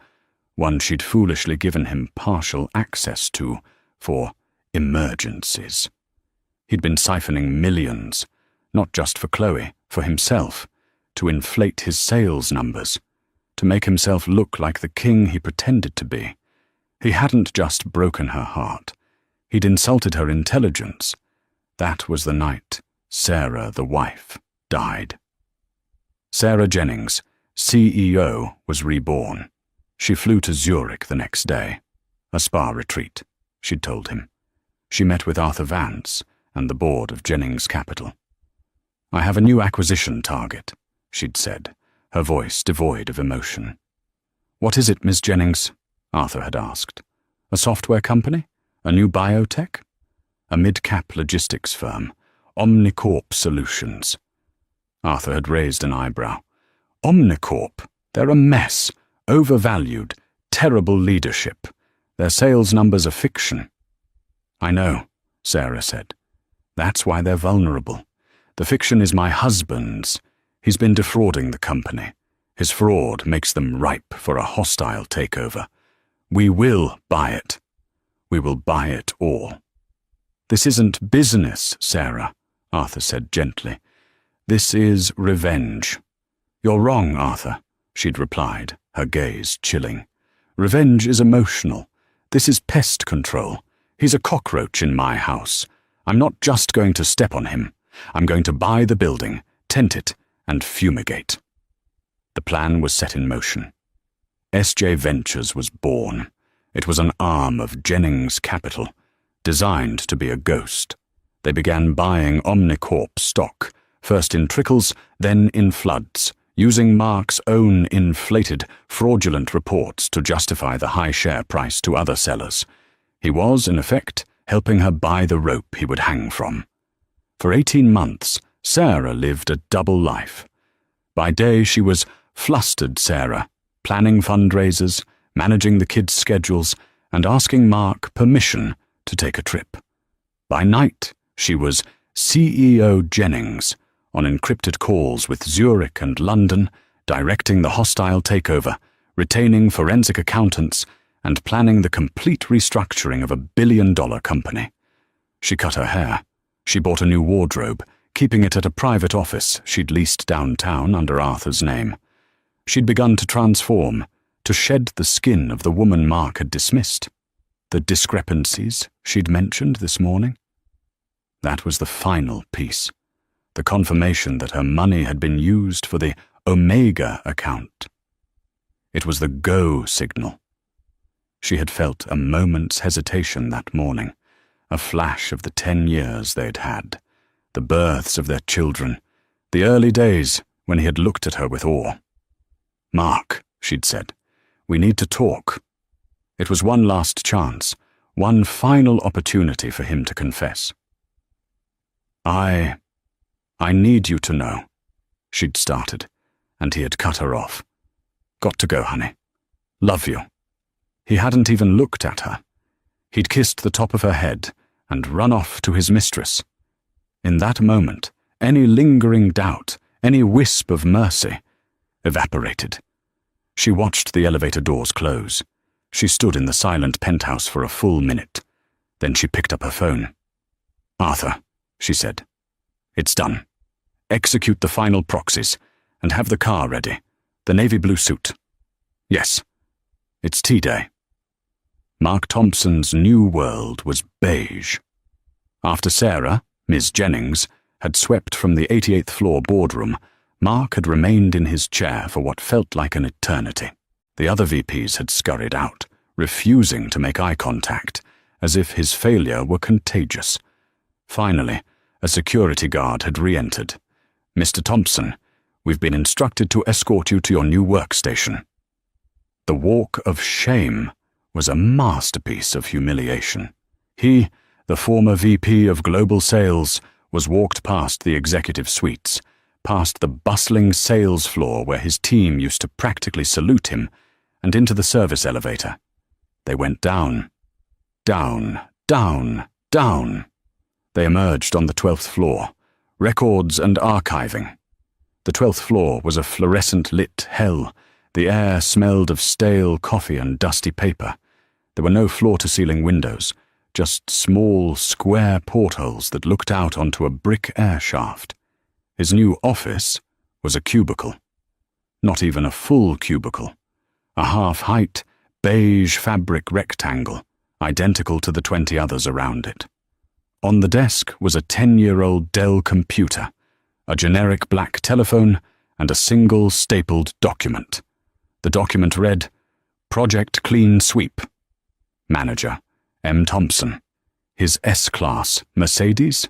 one she'd foolishly given him partial access to for emergencies. He'd been siphoning millions, not just for Chloe, for himself, to inflate his sales numbers, to make himself look like the king he pretended to be. He hadn't just broken her heart. He'd insulted her intelligence. That was the night Sarah, the wife, died. Sarah Jennings, CEO, was reborn. She flew to Zurich the next day. A spa retreat, she'd told him. She met with Arthur Vance and the board of Jennings Capital. I have a new acquisition target, she'd said, her voice devoid of emotion. "What is it, Miss Jennings?" Arthur had asked. "A software company? A new biotech?" "A mid-cap logistics firm. Omnicorp Solutions." Arthur had raised an eyebrow. "Omnicorp? They're a mess. Overvalued. Terrible leadership. Their sales numbers are fiction." "I know," Sarah said. "That's why they're vulnerable. The fiction is my husband's. He's been defrauding the company. His fraud makes them ripe for a hostile takeover. We will buy it. We will buy it all." "This isn't business, Sarah," Arthur said gently. "This is revenge." "You're wrong, Arthur," she'd replied, her gaze chilling. "Revenge is emotional. This is pest control. He's a cockroach in my house. I'm not just going to step on him. I'm going to buy the building, tent it, and fumigate." The plan was set in motion. SJ Ventures was born. It was an arm of Jennings Capital, designed to be a ghost. They began buying Omnicorp stock, first in trickles, then in floods, using Mark's own inflated, fraudulent reports to justify the high share price to other sellers. He was, in effect, helping her buy the rope he would hang from. For 18 months, Sarah lived a double life. By day she was flustered Sarah, planning fundraisers, managing the kids' schedules, and asking Mark permission to take a trip. By night she was CEO Jennings, on encrypted calls with Zurich and London, directing the hostile takeover, retaining forensic accountants, and planning the complete restructuring of a billion-dollar company. She cut her hair. She bought a new wardrobe, keeping it at a private office she'd leased downtown under Arthur's name. She'd begun to transform, to shed the skin of the woman Mark had dismissed. The discrepancies she'd mentioned this morning. That was the final piece, the confirmation that her money had been used for the Omega account. It was the go signal. She had felt a moment's hesitation that morning, a flash of the 10 years they'd had, the births of their children, the early days when he had looked at her with awe. "Mark," she'd said, "we need to talk." It was one last chance, one final opportunity for him to confess. I need you to know," she'd started, and he had cut her off. "Got to go, honey. Love you." He hadn't even looked at her. He'd kissed the top of her head and run off to his mistress. In that moment, any lingering doubt, any wisp of mercy, evaporated. She watched the elevator doors close. She stood in the silent penthouse for a full minute. Then she picked up her phone. "Arthur," she said, "it's done. Execute the final proxies, and have the car ready. The navy blue suit. Yes, it's tea day." Mark Thompson's new world was beige. After Sarah, Ms. Jennings, had swept from the 88th floor boardroom, Mark had remained in his chair for what felt like an eternity. The other VPs had scurried out, refusing to make eye contact, as if his failure were contagious. Finally, a security guard had re-entered. "Mr. Thompson, we've been instructed to escort you to your new workstation." The walk of shame was a masterpiece of humiliation. He, the former VP of Global Sales, was walked past the executive suites, past the bustling sales floor where his team used to practically salute him, and into the service elevator. They went down, down, down, down. They emerged on the 12th floor, records and archiving. The 12th floor was a fluorescent-lit hell. The air smelled of stale coffee and dusty paper. There were no floor-to-ceiling windows, just small, square portholes that looked out onto a brick air shaft. His new office was a cubicle. Not even a full cubicle. A half-height, beige fabric rectangle, identical to the 20 others around it. On the desk was a 10-year-old Dell computer, a generic black telephone, and a single stapled document. The document read, "Project Clean Sweep. Manager, M. Thompson. His S-Class Mercedes?"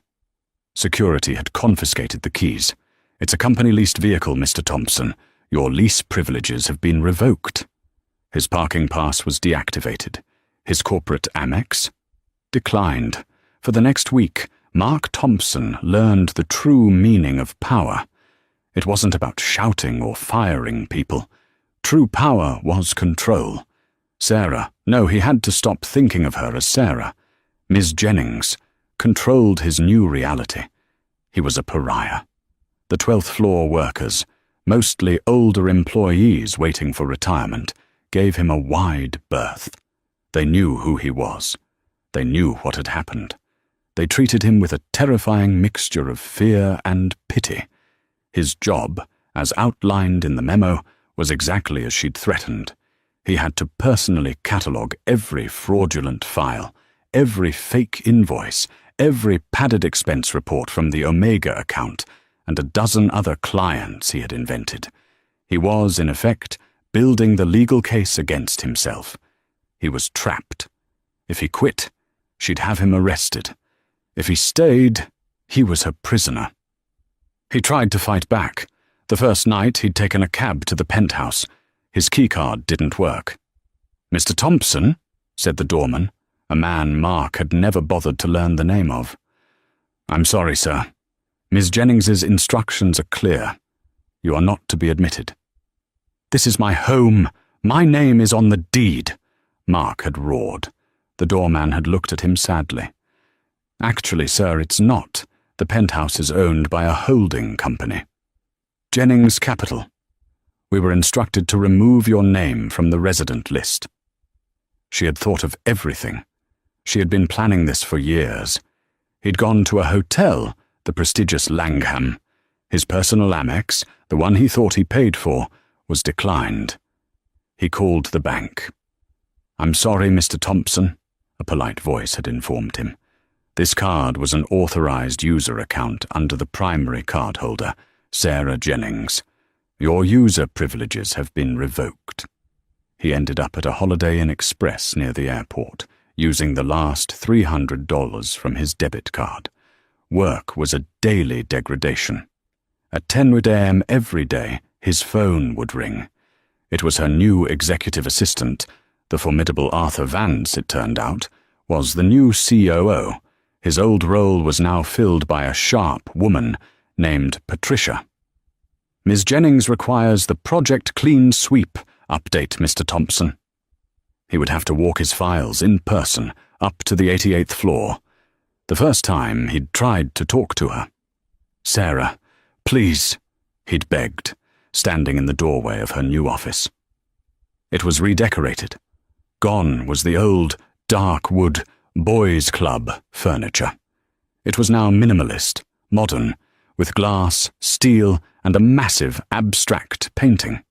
Security had confiscated the keys. "It's a company-leased vehicle, Mr. Thompson. Your lease privileges have been revoked. His parking pass was deactivated. His corporate Amex declined. For the next week, Mark Thompson learned the true meaning of power. It wasn't about shouting or firing people. True power was control. Sarah, no, he had to stop thinking of her as Sarah. Ms. Jennings controlled his new reality. He was a pariah. The 12th floor workers, mostly older employees waiting for retirement, gave him a wide berth. They knew who he was. They knew what had happened. They treated him with a terrifying mixture of fear and pity. His job, as outlined in the memo, was exactly as she'd threatened. He had to personally catalogue every fraudulent file, every fake invoice, every padded expense report from the Omega account, and a dozen other clients he had invented. He was, in effect, building the legal case against himself. He was trapped. If he quit, she'd have him arrested. If he stayed, he was her prisoner. He tried to fight back. The first night, he'd taken a cab to the penthouse. His keycard didn't work. "Mr. Thompson," said the doorman, a man Mark had never bothered to learn the name of. "I'm sorry, sir. Ms. Jennings's instructions are clear. You are not to be admitted." "This is my home. My name is on the deed," Mark had roared. The doorman had looked at him sadly. "Actually, sir, it's not. The penthouse is owned by a holding company. Jennings Capital. We were instructed to remove your name from the resident list." She had thought of everything. She had been planning this for years. He'd gone to a hotel, the prestigious Langham. His personal Amex, the one he thought he paid for, was declined. He called the bank. "I'm sorry, Mr. Thompson," a polite voice had informed him. This card was an authorized user account under the primary cardholder, Sarah Jennings. Your user privileges have been revoked. He ended up at a Holiday Inn Express near the airport, using the last $300 from his debit card. Work was a daily degradation. At 10 a.m. every day, his phone would ring. It was her new executive assistant. The formidable Arthur Vance, it turned out, was the new COO. His old role was now filled by a sharp woman named Patricia. "Ms. Jennings requires the Project Clean Sweep update, Mr. Thompson." He would have to walk his files in person up to the 88th floor. The first time he'd tried to talk to her. "Sarah, please," he'd begged, standing in the doorway of her new office. It was redecorated. Gone was the old, dark wood, boys' club furniture. It was now minimalist, modern, with glass, steel, and a massive, abstract painting.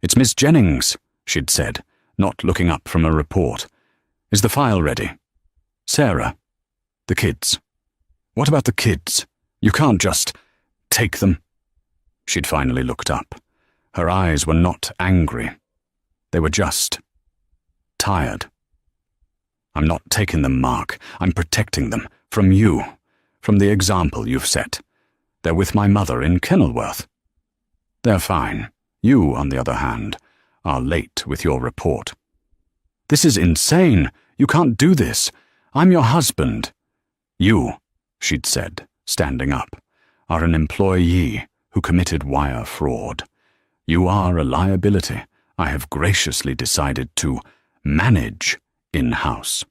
"It's Miss Jennings," she'd said, not looking up from a report. "Is the file ready?" "Sarah, the kids." "What about the kids? You can't just take them." She'd finally looked up. Her eyes were not angry. They were just tired. "I'm not taking them, Mark. I'm protecting them. From you. From the example you've set. They're with my mother in Kenilworth. They're fine. You, on the other hand, are late with your report." "This is insane. You can't do this. I'm your husband." "You," she'd said, standing up, "are an employee who committed wire fraud. You are a liability I have graciously decided to manage in-house.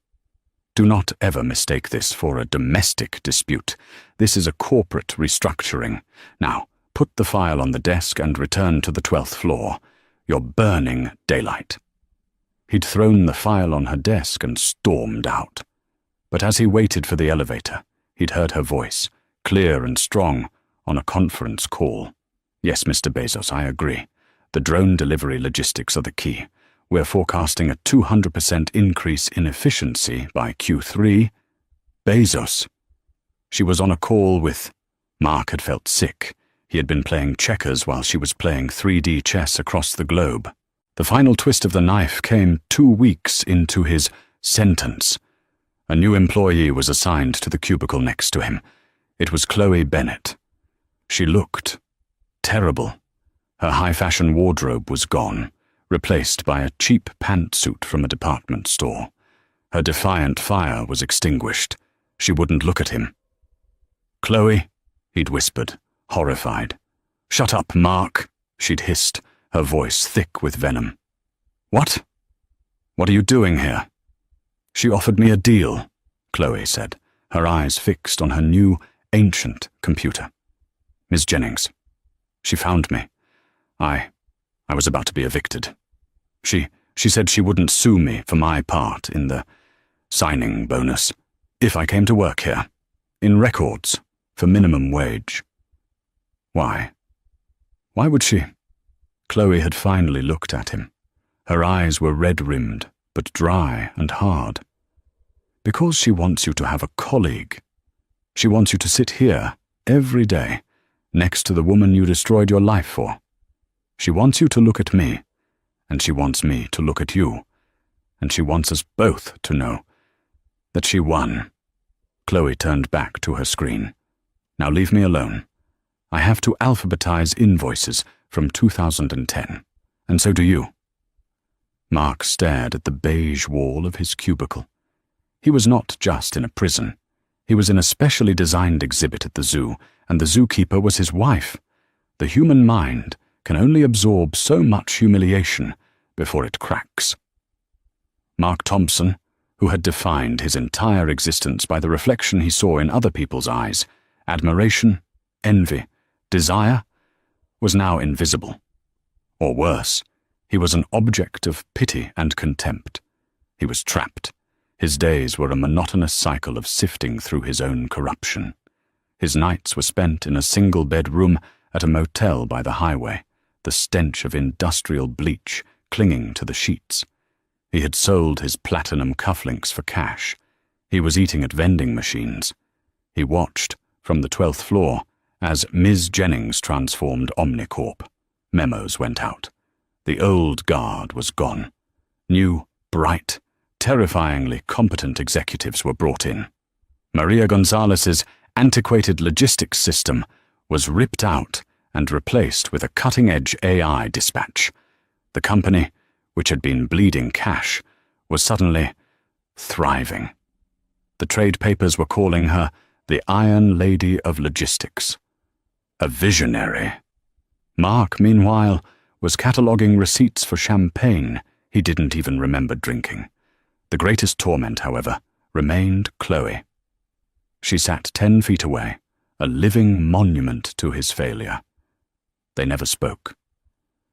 Do not ever mistake this for a domestic dispute. This is a corporate restructuring. Now, put the file on the desk and return to the 12th floor. You're burning daylight." He'd thrown the file on her desk and stormed out. But as he waited for the elevator, he'd heard her voice, clear and strong, on a conference call. "Yes, Mr. Bezos, I agree. The drone delivery logistics are the key. We're forecasting a 200% increase in efficiency by Q3. Bezos." She was on a call with... Mark had felt sick. He had been playing checkers while she was playing 3D chess across the globe. The final twist of the knife came 2 weeks into his sentence. A new employee was assigned to the cubicle next to him. It was Chloe Bennett. She looked terrible. Her high-fashion wardrobe was gone, replaced by a cheap pantsuit from a department store. Her defiant fire was extinguished. She wouldn't look at him. "Chloe," he'd whispered, horrified. "Shut up, Mark," she'd hissed, her voice thick with venom. "What? What are you doing here?" "She offered me a deal," Chloe said, her eyes fixed on her new, ancient computer. "Miss Jennings. She found me. I was about to be evicted. She said she wouldn't sue me for my part in the signing bonus if I came to work here, in records, for minimum wage." "Why? Why would she?" Chloe had finally looked at him. Her eyes were red-rimmed, but dry and hard. "Because she wants you to have a colleague. She wants you to sit here, every day, next to the woman you destroyed your life for. She wants you to look at me, and she wants me to look at you, and she wants us both to know that she won." Chloe turned back to her screen. "Now leave me alone. I have to alphabetize invoices from 2010, and so do you." Mark stared at the beige wall of his cubicle. He was not just in a prison. He was in a specially designed exhibit at the zoo, and the zookeeper was his wife. The human mind can only absorb so much humiliation before it cracks. Mark Thompson, who had defined his entire existence by the reflection he saw in other people's eyes, admiration, envy, desire, was now invisible. Or worse, he was an object of pity and contempt. He was trapped. His days were a monotonous cycle of sifting through his own corruption. His nights were spent in a single-bed room at a motel by the highway, the stench of industrial bleach clinging to the sheets. He had sold his platinum cufflinks for cash. He was eating at vending machines. He watched, from the 12th floor, as Ms. Jennings transformed Omnicorp. Memos went out. The old guard was gone. New, bright, terrifyingly competent executives were brought in. Maria Gonzalez's antiquated logistics system was ripped out and replaced with a cutting-edge AI dispatch. The company, which had been bleeding cash, was suddenly thriving. The trade papers were calling her the Iron Lady of Logistics. A visionary. Mark, meanwhile, was cataloguing receipts for champagne he didn't even remember drinking. The greatest torment, however, remained Chloe. She sat 10 feet away, a living monument to his failure. They never spoke.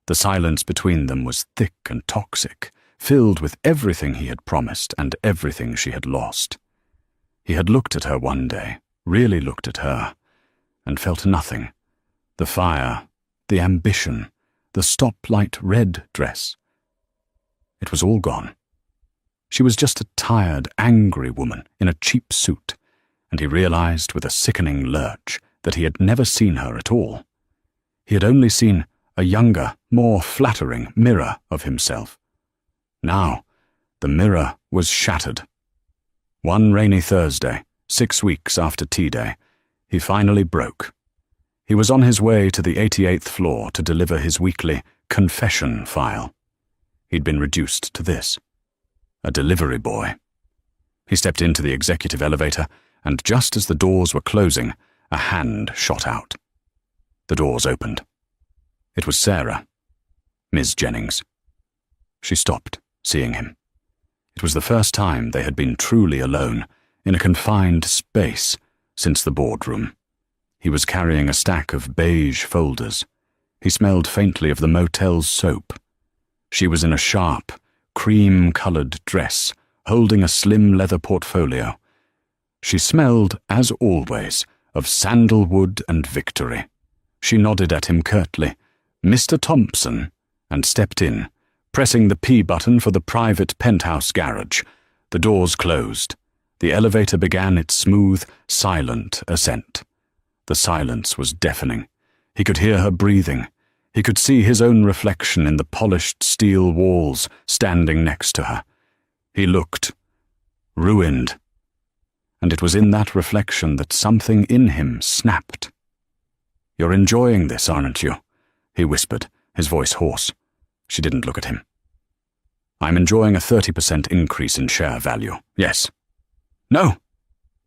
The silence between them was thick and toxic, filled with everything he had promised and everything she had lost. He had looked at her one day, really looked at her, and felt nothing. The fire, the ambition, the stoplight red dress. It was all gone. She was just a tired, angry woman in a cheap suit, and he realized with a sickening lurch that he had never seen her at all. He had only seen a younger, more flattering mirror of himself. Now, the mirror was shattered. One rainy Thursday, 6 weeks after Tea Day, he finally broke. He was on his way to the 88th floor to deliver his weekly confession file. He'd been reduced to this: a delivery boy. He stepped into the executive elevator, and just as the doors were closing, a hand shot out. The doors opened. It was Sarah, Ms. Jennings. She stopped, seeing him. It was the first time they had been truly alone, in a confined space, since the boardroom. He was carrying a stack of beige folders. He smelled faintly of the motel's soap. She was in a sharp, cream-colored dress, holding a slim leather portfolio. She smelled, as always, of sandalwood and victory. She nodded at him curtly, "Mr. Thompson," and stepped in, pressing the P button for the private penthouse garage. The doors closed. The elevator began its smooth, silent ascent. The silence was deafening. He could hear her breathing. He could see his own reflection in the polished steel walls standing next to her. He looked ruined. And it was in that reflection that something in him snapped. "You're enjoying this, aren't you? he whispered, his voice hoarse. She didn't look at him. I'm enjoying a 30% increase in share value, yes. No,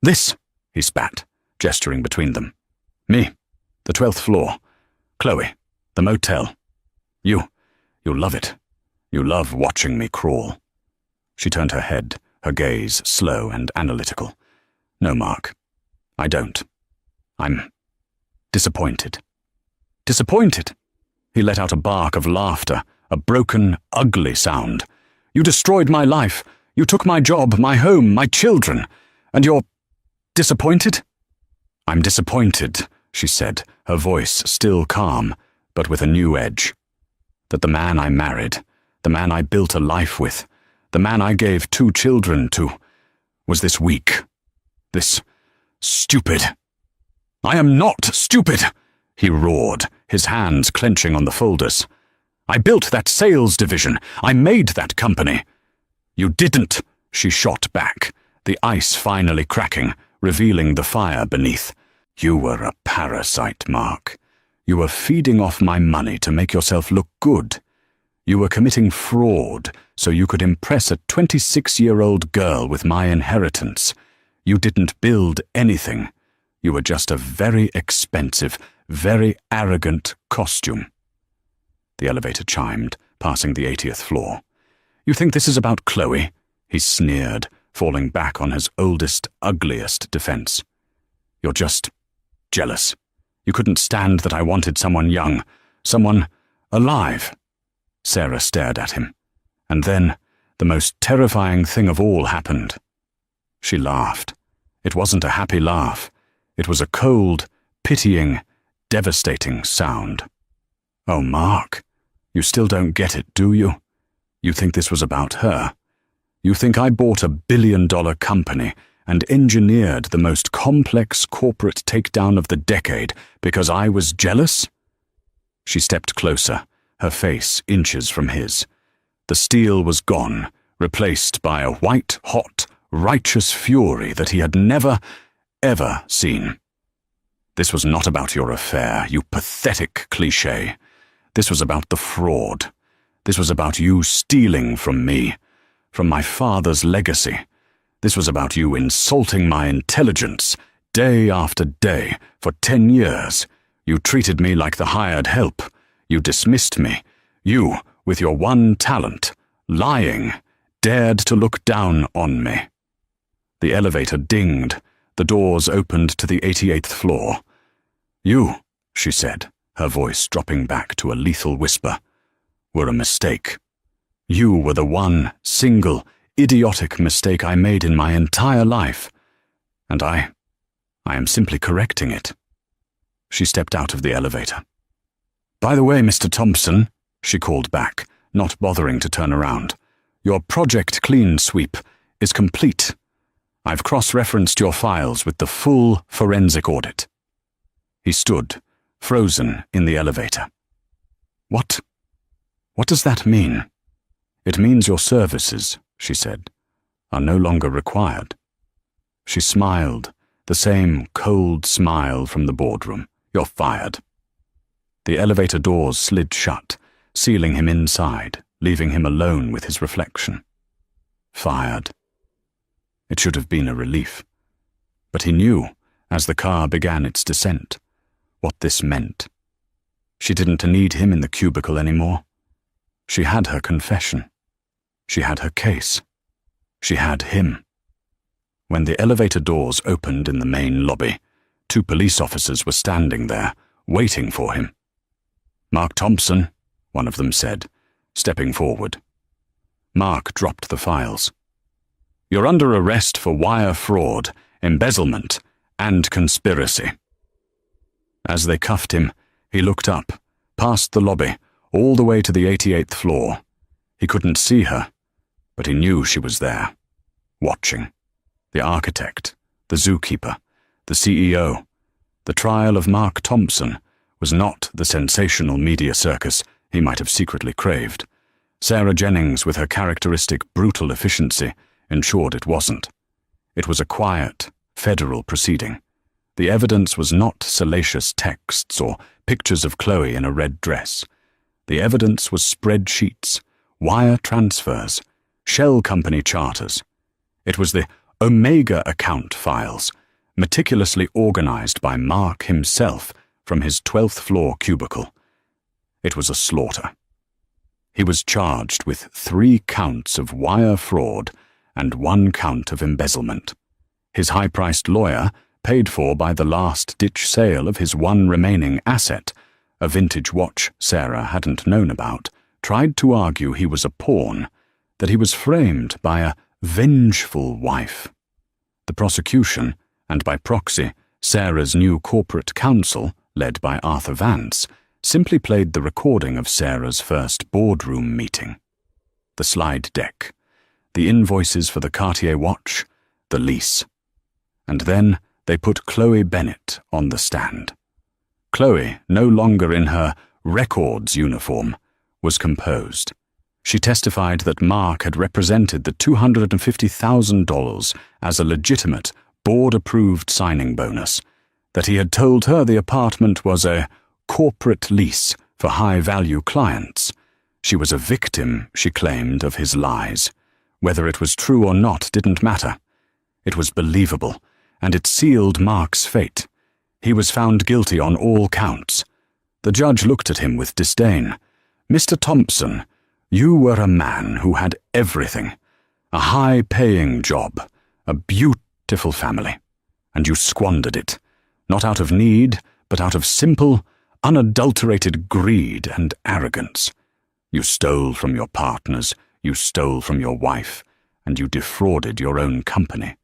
this, he spat, gesturing between them. Me, the 12th floor. Chloe, the motel. You'll love it. You love watching me crawl. She turned her head, her gaze slow and analytical. No, Mark, I don't. I'm disappointed. Disappointed? He let out a bark of laughter, a broken, ugly sound. You destroyed my life. You took my job, my home, my children. And you're disappointed? I'm disappointed, she said, her voice still calm, but with a new edge. That the man I married, the man I built a life with, the man I gave 2 children to, was this weak, this stupid. I am not stupid, he roared, his hands clenching on the folders. I built that sales division. I made that company. You didn't, she shot back, the ice finally cracking, revealing the fire beneath. You were a parasite, Mark. You were feeding off my money to make yourself look good. You were committing fraud so you could impress a 26-year-old girl with my inheritance. You didn't build anything. You were just a very expensive, very arrogant costume. The elevator chimed, passing the 80th floor. You think this is about Chloe? He sneered, falling back on his oldest, ugliest defense. You're just jealous. You couldn't stand that I wanted someone young, someone alive. Sarah stared at him. And then, the most terrifying thing of all happened. She laughed. It wasn't a happy laugh. It was a cold, pitying, devastating sound. Oh, Mark, you still don't get it, do you? You think this was about her? You think I bought a billion-dollar company and engineered the most complex corporate takedown of the decade because I was jealous? She stepped closer, her face inches from his. The steel was gone, replaced by a white-hot, righteous fury that he had never, ever seen. This was not about your affair, you pathetic cliché. This was about the fraud. This was about you stealing from me, from my father's legacy. This was about you insulting my intelligence, day after day, for 10 years. You treated me like the hired help. You dismissed me. You, with your one talent, lying, dared to look down on me. The elevator dinged. The doors opened to the 88th floor. You, she said, her voice dropping back to a lethal whisper, were a mistake. You were the one, single, idiotic mistake I made in my entire life. And I am simply correcting it. She stepped out of the elevator. By the way, Mr. Thompson, she called back, not bothering to turn around, your Project Clean Sweep is complete. I've cross-referenced your files with the full forensic audit. He stood, frozen in the elevator. What does that mean? It means your services, she said, are no longer required. She smiled, the same cold smile from the boardroom. You're fired. The elevator doors slid shut, sealing him inside, leaving him alone with his reflection. Fired. It should have been a relief. But he knew, as the car began its descent, what this meant. She didn't need him in the cubicle anymore. She had her confession. She had her case. She had him. When the elevator doors opened in the main lobby, 2 police officers were standing there, waiting for him. Mark Thompson, one of them said, stepping forward. Mark dropped the files. You're under arrest for wire fraud, embezzlement, and conspiracy. As they cuffed him, he looked up, past the lobby, all the way to the 88th floor. He couldn't see her, but he knew she was there, watching. The architect, the zookeeper, the CEO. The trial of Mark Thompson was not the sensational media circus he might have secretly craved. Sarah Jennings, with her characteristic brutal efficiency, ensured it wasn't. It was a quiet, federal proceeding. The evidence was not salacious texts or pictures of Chloe in a red dress. The evidence was spreadsheets, wire transfers, shell company charters. It was the Omega account files, meticulously organized by Mark himself from his 12th floor cubicle. It was a slaughter. He was charged with 3 counts of wire fraud and 1 count of embezzlement. His high-priced lawyer, paid for by the last-ditch sale of his one remaining asset, a vintage watch Sarah hadn't known about, tried to argue he was a pawn, that he was framed by a vengeful wife. The prosecution, and by proxy, Sarah's new corporate counsel, led by Arthur Vance, simply played the recording of Sarah's first boardroom meeting. The slide deck, the invoices for the Cartier watch, the lease. And then they put Chloe Bennett on the stand. Chloe, no longer in her records uniform, was composed. She testified that Mark had represented the $250,000 as a legitimate, board-approved signing bonus, that he had told her the apartment was a corporate lease for high-value clients. She was a victim, she claimed, of his lies. Whether it was true or not didn't matter. It was believable, and it sealed Mark's fate. He was found guilty on all counts. The judge looked at him with disdain. "Mr. Thompson, you were a man who had everything. A high-paying job, a beautiful family, and you squandered it, not out of need, but out of simple, unadulterated greed and arrogance. You stole from your partners, you stole from your wife, and you defrauded your own company.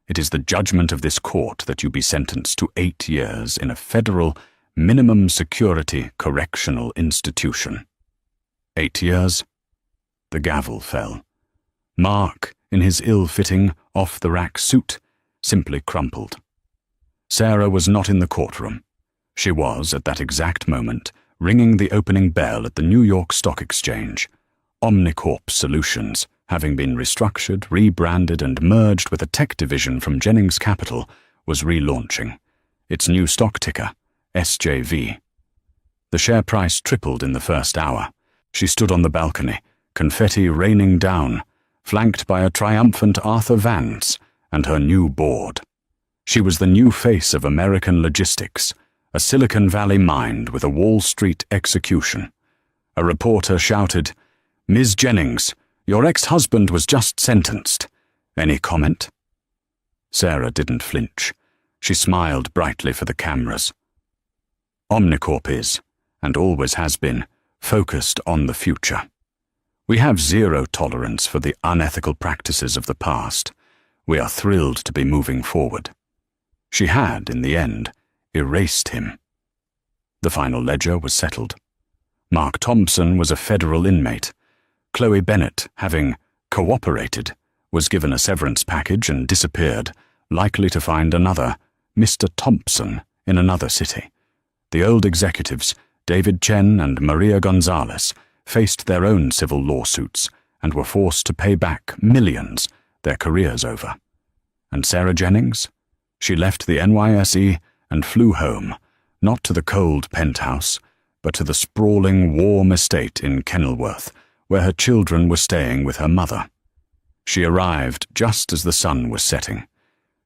It is the judgment of this court that you be sentenced to 8 years in a federal minimum security correctional institution." 8 years? The gavel fell. Mark, in his ill-fitting, off-the-rack suit, simply crumpled. Sarah was not in the courtroom. She was, at that exact moment, ringing the opening bell at the New York Stock Exchange. Omnicorp Solutions, having been restructured, rebranded, and merged with a tech division from Jennings Capital, was relaunching. Its new stock ticker, SJV. The share price tripled in the first hour. She stood on the balcony, confetti raining down, flanked by a triumphant Arthur Vance and her new board. She was the new face of American logistics, a Silicon Valley mind with a Wall Street execution. A reporter shouted, "Ms. Jennings, your ex-husband was just sentenced. Any comment?" Sarah didn't flinch. She smiled brightly for the cameras. Omnicorp is, and always has been, focused on the future. We have zero tolerance for the unethical practices of the past. We are thrilled to be moving forward. She had, in the end, erased him. The final ledger was settled. Mark Thompson was a federal inmate. Chloe Bennett, having cooperated, was given a severance package and disappeared, likely to find another Mr. Thompson in another city. The old executives, David Chen and Maria Gonzalez, faced their own civil lawsuits and were forced to pay back millions, their careers over. And Sarah Jennings? She left the NYSE and flew home, not to the cold penthouse, but to the sprawling, warm estate in Kenilworth, where her children were staying with her mother. She arrived just as the sun was setting.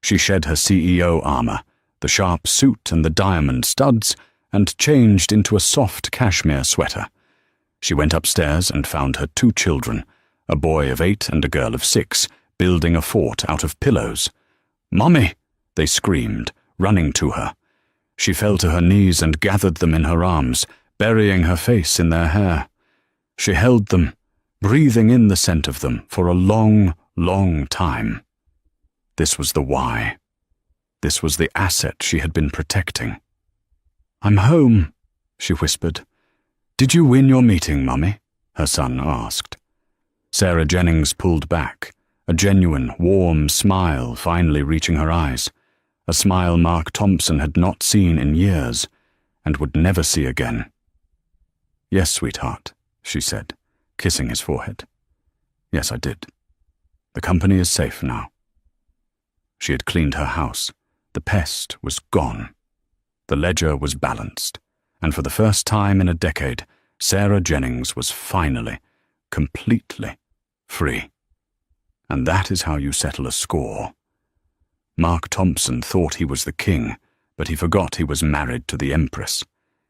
She shed her CEO armor, the sharp suit and the diamond studs, and changed into a soft cashmere sweater. She went upstairs and found her 2 children, a boy of 8 and a girl of 6, building a fort out of pillows. "Mommy!" they screamed, running to her. She fell to her knees and gathered them in her arms, burying her face in their hair. She held them, breathing in the scent of them for a long, long time. This was the why. This was the asset she had been protecting. "I'm home," she whispered. "Did you win your meeting, Mummy?" her son asked. Sarah Jennings pulled back, a genuine, warm smile finally reaching her eyes, a smile Mark Thompson had not seen in years and would never see again. "Yes, sweetheart," she said, kissing his forehead. "Yes, I did. The company is safe now." She had cleaned her house. The pest was gone. The ledger was balanced, and for the first time in a decade, Sarah Jennings was finally, completely free. And that is how you settle a score. Mark Thompson thought he was the king, but he forgot he was married to the Empress.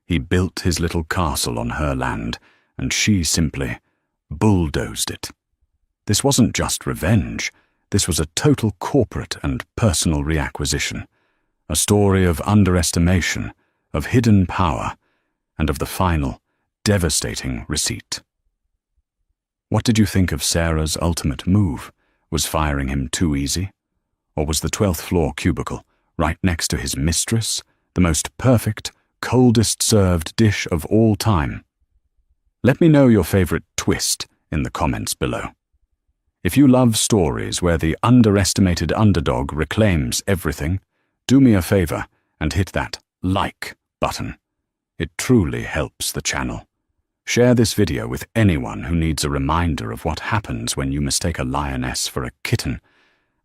He built his little castle on her land, and she simply bulldozed it. This wasn't just revenge. This was a total corporate and personal reacquisition, a story of underestimation, of hidden power, and of the final, devastating receipt. What did you think of Sarah's ultimate move? Was firing him too easy? Or was the 12th floor cubicle, right next to his mistress, the most perfect, coldest served dish of all time? Let me know your favorite twist in the comments below. If you love stories where the underestimated underdog reclaims everything, do me a favor and hit that like button. It truly helps the channel. Share this video with anyone who needs a reminder of what happens when you mistake a lioness for a kitten.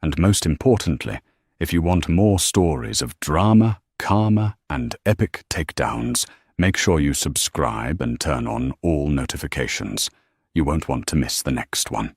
And most importantly, if you want more stories of drama, karma, and epic takedowns, make sure you subscribe and turn on all notifications. You won't want to miss the next one.